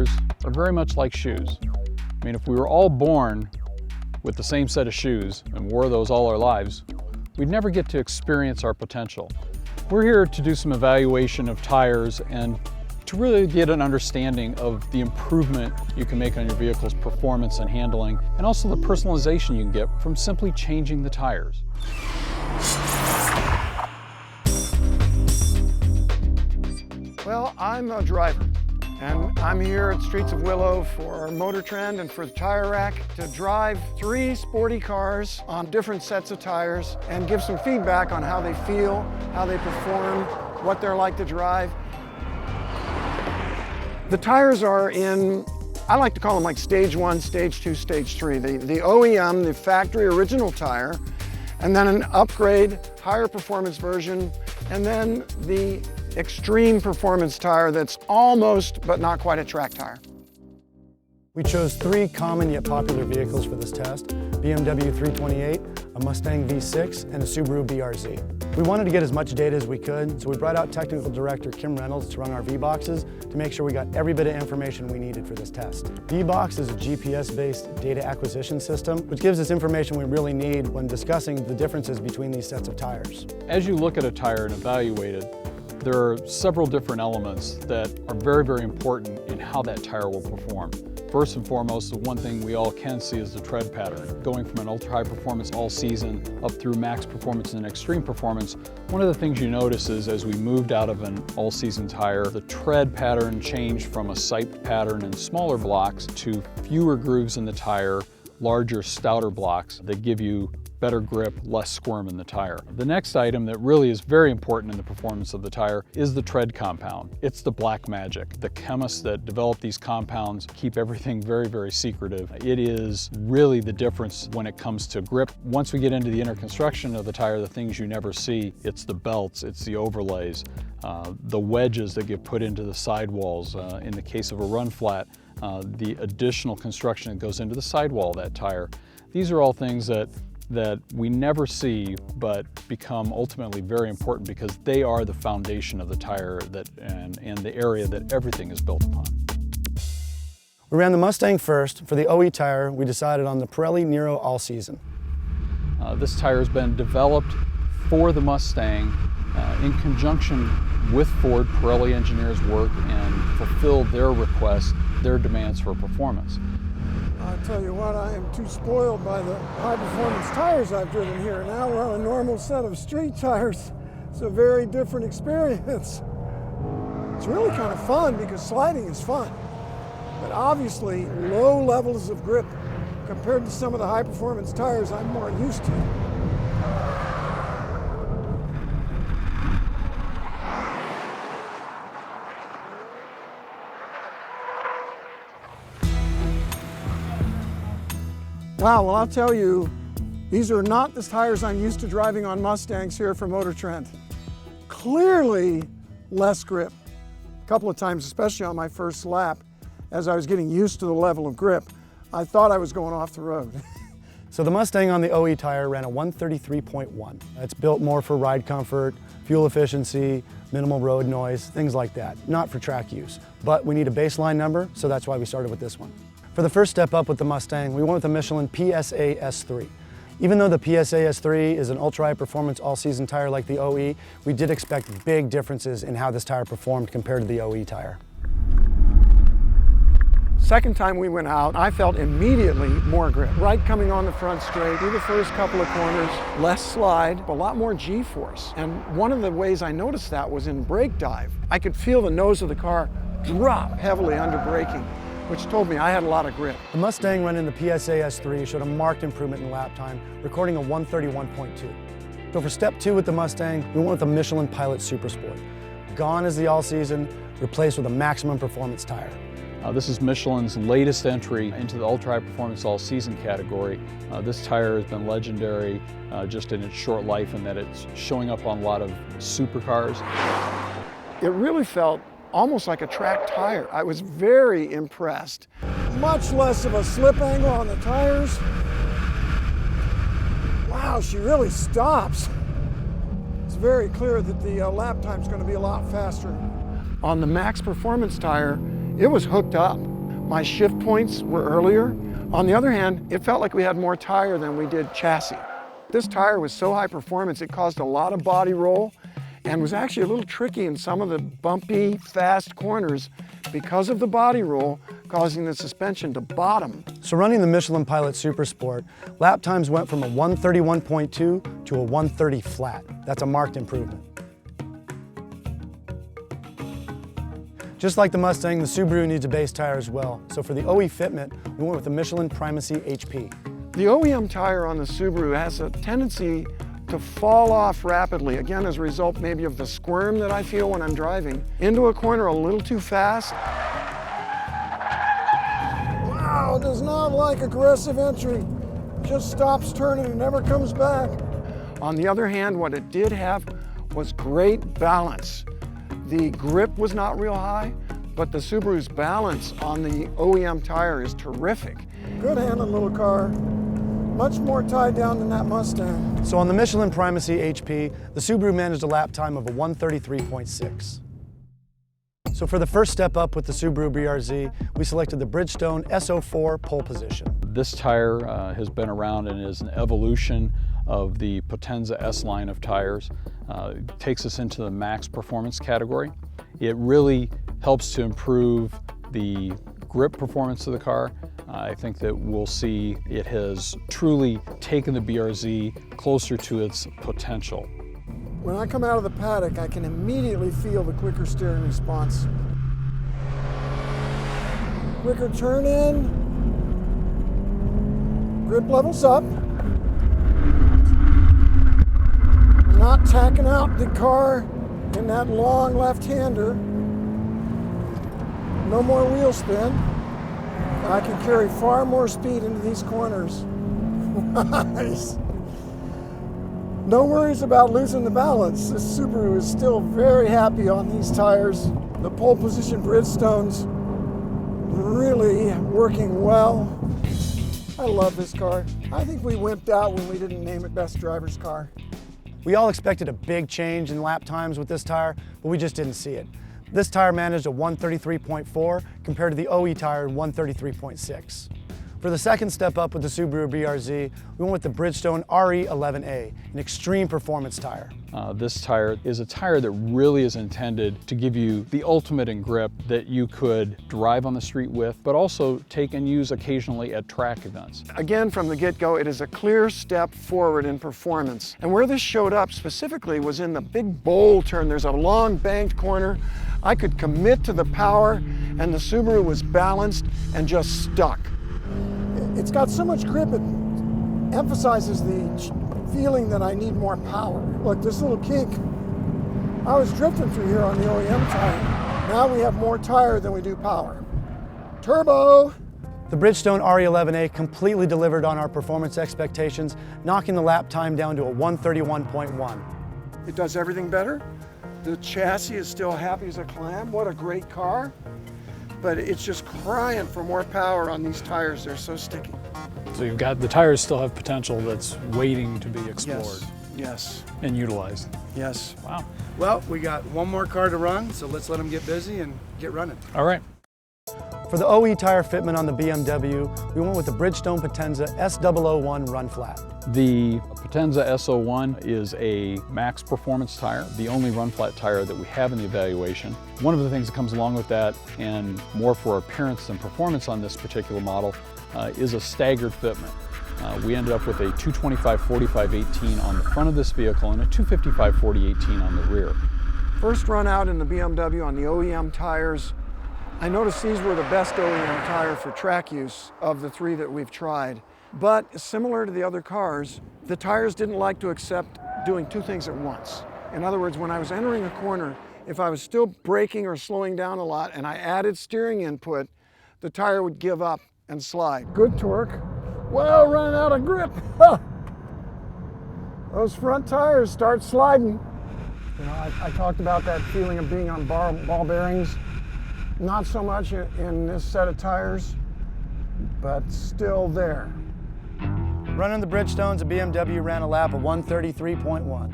tires are very much like shoes. I mean, if we were all born with the same set of shoes and wore those all our lives, we'd never get to experience our potential. We're here to do some evaluation of tires and to really get an understanding of the improvement you can make on your vehicle's performance and handling, and also the personalization you can get from simply changing the tires. Well, I'm a driver, and I'm here at Streets of Willow for MotorTrend and for the Tire Rack to drive 3 sporty cars on different sets of tires and give some feedback on how they feel, how they perform, what they're like to drive. The tires are in, I like to call them like stage 1, stage 2, stage 3. The OEM, the factory original tire, and then an upgrade, higher performance version, and then the extreme performance tire that's almost, but not quite a track tire. We chose 3 common yet popular vehicles for this test: BMW 328, a Mustang V6, and a Subaru BRZ. We wanted to get as much data as we could, so we brought out Technical Director Kim Reynolds to run our V-Boxes to make sure we got every bit of information we needed for this test. V-Box is a GPS-based data acquisition system, which gives us information we really need when discussing the differences between these sets of tires. As you look at a tire and evaluate it, there are several different elements that are very, very important in how that tire will perform. First and foremost, the one thing we all can see is the tread pattern. Going from an ultra-high performance all season up through max performance and extreme performance, one of the things you notice is as we moved out of an all-season tire, the tread pattern changed from a siped pattern in smaller blocks to fewer grooves in the tire, larger, stouter blocks that give you better grip, less squirm in the tire. The next item that really is very important in the performance of the tire is the tread compound. It's the black magic. The chemists that develop these compounds keep everything very, very secretive. It is really the difference when it comes to grip. Once we get into the inner construction of the tire, the things you never see, it's the belts, it's the overlays, the wedges that get put into the sidewalls. In the case of a run flat, the additional construction that goes into the sidewall of that tire. These are all things that we never see but become ultimately very important because they are the foundation of the tire and the area that everything is built upon. We ran the Mustang first. For the OE tire, we decided on the Pirelli Nero All Season. This tire has been developed for the Mustang in conjunction with Ford. Pirelli engineers work and fulfill their requests, their demands for performance. I'll tell you what, I am too spoiled by the high-performance tires I've driven here. Now we're on a normal set of street tires. It's a very different experience. It's really kind of fun because sliding is fun, but obviously low levels of grip compared to some of the high-performance tires I'm more used to. Wow, well, I'll tell you, these are not the tires I'm used to driving on Mustangs here for MotorTrend. Clearly less grip. A couple of times, especially on my first lap, as I was getting used to the level of grip, I thought I was going off the road. So the Mustang on the OE tire ran a 133.1. It's built more for ride comfort, fuel efficiency, minimal road noise, things like that, not for track use. But we need a baseline number, so that's why we started with this one. For the first step up with the Mustang, we went with the Michelin PSA S3. Even though the PSA S3 is an ultra-high performance all-season tire like the OE, we did expect big differences in how this tire performed compared to the OE tire. Second time we went out, I felt immediately more grip. Right coming on the front straight, through the first couple of corners, less slide, a lot more G-force. And one of the ways I noticed that was in brake dive. I could feel the nose of the car drop heavily under braking, which told me I had a lot of grip. The Mustang running the PSA S3 showed a marked improvement in lap time, recording a 131.2. So for step 2 with the Mustang, we went with the Michelin Pilot Super Sport. Gone is the all-season, replaced with a maximum performance tire. This is Michelin's latest entry into the ultra-high performance all-season category. This tire has been legendary just in its short life in that it's showing up on a lot of supercars. It really felt almost like a track tire. I was very impressed. Much less of a slip angle on the tires. Wow, she really stops. It's very clear that the lap time is going to be a lot faster. On the max performance tire, it was hooked up. My shift points were earlier. On the other hand, it felt like we had more tire than we did chassis. This tire was so high performance, it caused a lot of body roll and was actually a little tricky in some of the bumpy, fast corners because of the body roll, causing the suspension to bottom. So running the Michelin Pilot Super Sport, lap times went from a 131.2 to a 130 flat. That's a marked improvement. Just like the Mustang, the Subaru needs a base tire as well. So for the OE fitment, we went with the Michelin Primacy HP. The OEM tire on the Subaru has a tendency to fall off rapidly, again as a result maybe of the squirm that I feel when I'm driving, into a corner a little too fast. Wow, it does not like aggressive entry. Just stops turning and never comes back. On the other hand, what it did have was great balance. The grip was not real high, but the Subaru's balance on the OEM tire is terrific. Good handling little car. Much more tied down than that Mustang. So on the Michelin Primacy HP, the Subaru managed a lap time of a 133.6. So for the first step up with the Subaru BRZ, we selected the Bridgestone SO4 pole position. This tire has been around and is an evolution of the Potenza S line of tires. It takes us into the max performance category. It really helps to improve the grip performance of the car. I think that we'll see it has truly taken the BRZ closer to its potential. When I come out of the paddock, I can immediately feel the quicker steering response. Quicker turn in, grip levels up. I'm not tacking out the car in that long left-hander. No more wheel spin. I can carry far more speed into these corners. Nice. No worries about losing the balance. This Subaru is still very happy on these tires. The pole position Bridgestone's really working well. I love this car. I think we wimped out when we didn't name it Best Driver's Car. We all expected a big change in lap times with this tire, but we just didn't see it. This tire managed a 133.4 compared to the OE tire 133.6. For the second step up with the Subaru BRZ, we went with the Bridgestone RE11A, an extreme performance tire. This tire is a tire that really is intended to give you the ultimate in grip that you could drive on the street with, but also take and use occasionally at track events. Again, from the get-go, it is a clear step forward in performance. And where this showed up specifically was in the big bowl turn. There's a long banked corner. I could commit to the power, and the Subaru was balanced and just stuck. It's got so much grip, it emphasizes the feeling that I need more power. Look, this little kink, I was drifting through here on the OEM tire. Now we have more tire than we do power. Turbo! The Bridgestone RE11A completely delivered on our performance expectations, knocking the lap time down to a 131.1. It does everything better. The chassis is still happy as a clam. What a great car. But it's just crying for more power on these tires. They're so sticky. So you've got, the tires still have potential that's waiting to be explored Yes. and utilized. Yes. Wow. Well, we got one more car to run, so let's let them get busy and get running. All right. For the OE tire fitment on the BMW, we went with the Bridgestone Potenza S001 Run Flat. The Potenza S01 is a max performance tire, the only run flat tire that we have in the evaluation. One of the things that comes along with that, and more for appearance than performance on this particular model, is a staggered fitment. We ended up with a 225/45/18 on the front of this vehicle and a 255/40/18 on the rear. First run out in the BMW on the OEM tires, I noticed these were the best OEM tire for track use of the three that we've tried. But similar to the other cars, the tires didn't like to accept doing two things at once. In other words, when I was entering a corner, if I was still braking or slowing down a lot and I added steering input, the tire would give up and slide. Good torque. Well, running out of grip. Those front tires start sliding. You know, I talked about that feeling of being on ball bearings. Not so much in this set of tires, but still there. Running the Bridgestones, a BMW ran a lap of 133.1.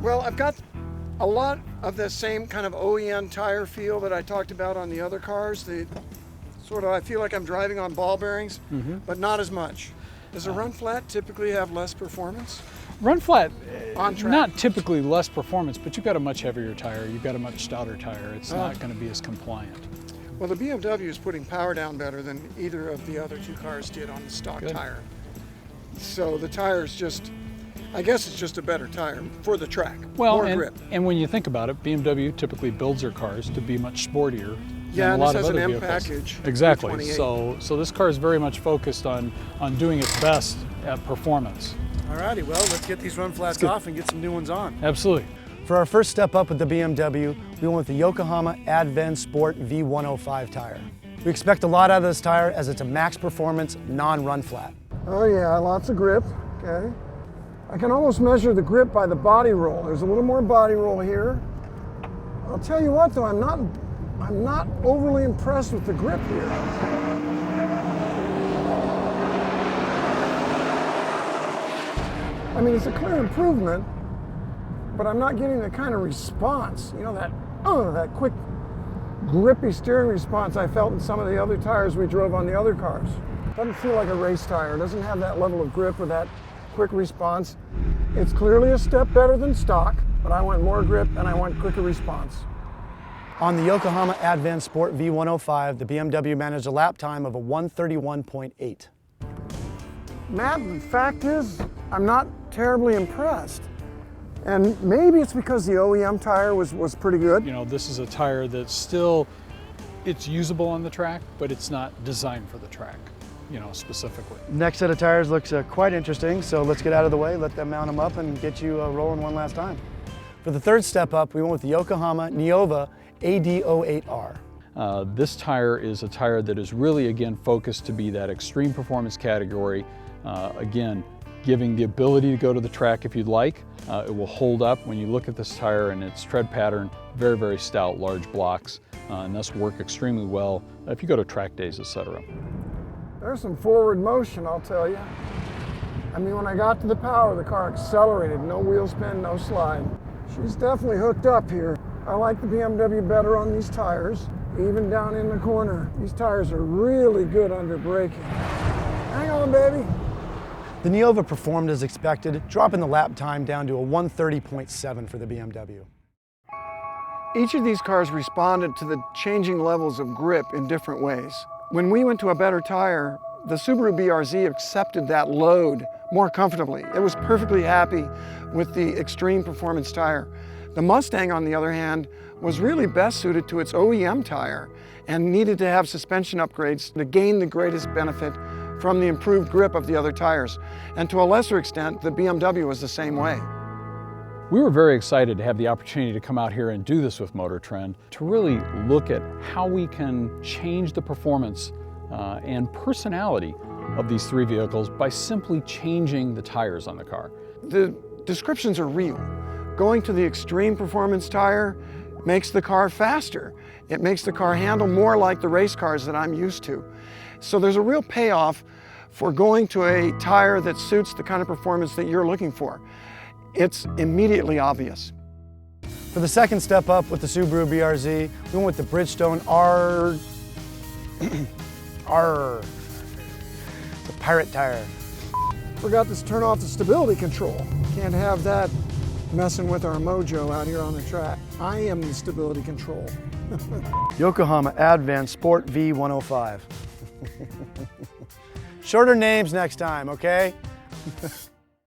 Well, I've got A lot of the same kind of OEM tire feel that I talked about on the other cars. The sort of, I feel like I'm driving on ball bearings, but not as much. Does a run flat typically have less performance? Run flat, On track. not typically less performance, but you've got a much heavier tire, you've got a much stouter tire. It's not going to be as compliant. Well, the BMW is putting power down better than either of the other two cars did on the stock Good. tire. So the tire's just, I guess it's just a better tire for the track, Well, more and, grip. and when you think about it, BMW typically builds their cars to be much sportier Yeah, than and a lot this of has an other M vehicles. package. Exactly. 328. So this car is very much focused on doing its best at performance. Alrighty, well, let's get these run flats get- off and get some new ones on. Absolutely. For our first step up with the BMW, we went with the Yokohama Advent Sport V105 tire. We expect a lot out of this tire as it's a max performance, non-run flat. Oh yeah, lots of grip, okay. I can almost measure the grip by the body roll. There's a little more body roll here. I'll tell you what though, I'm not overly impressed with the grip here. I mean, it's a clear improvement, but I'm not getting the kind of response, you know, that quick, grippy steering response I felt in some of the other tires we drove on the other cars. Doesn't feel like a race tire. It doesn't have that level of grip or that quick response. It's clearly a step better than stock, but I want more grip and I want quicker response. On the Yokohama Advent Sport V105, the BMW managed a lap time of a 131.8. Matt, the fact is, I'm not terribly impressed. And maybe it's because the OEM tire was pretty good. You know, this is a tire that's still, it's usable on the track, but it's not designed for the track, you know, specifically. Next set of tires looks quite interesting, so let's get out of the way, let them mount them up and get you rolling one last time. For the third step up, we went with the Yokohama Niova AD08R. This tire is a tire that is really, again, focused to be that extreme performance category. Again, giving the ability to go to the track if you'd like. It will hold up when you look at this tire and its tread pattern, very, very stout, large blocks, and thus work extremely well if you go to track days, etc. There's some forward motion, I'll tell you. I mean, when I got to the power, the car accelerated, no wheel spin, no slide. She's definitely hooked up here. I like the BMW better on these tires, even down in the corner. These tires are really good under braking. Hang on, baby. The Niova performed as expected, dropping the lap time down to a 130.7 for the BMW. Each of these cars responded to the changing levels of grip in different ways. When we went to a better tire, the Subaru BRZ accepted that load more comfortably. It was perfectly happy with the extreme performance tire. The Mustang, on the other hand, was really best suited to its OEM tire and needed to have suspension upgrades to gain the greatest benefit from the improved grip of the other tires. And to a lesser extent, the BMW was the same way. We were very excited to have the opportunity to come out here and do this with MotorTrend, to really look at how we can change the performance and personality of these three vehicles by simply changing the tires on the car. The descriptions are real. Going to the extreme performance tire makes the car faster. It makes the car handle more like the race cars that I'm used to. So there's a real payoff for going to a tire that suits the kind of performance that you're looking for. It's immediately obvious. For the second step up with the Subaru BRZ, we went with the Bridgestone R. The Pirate tire. Forgot to turn off the stability control. Can't have that messing with our mojo out here on the track. I am the stability control. Yokohama Advent Sport V105. Shorter names next time, okay?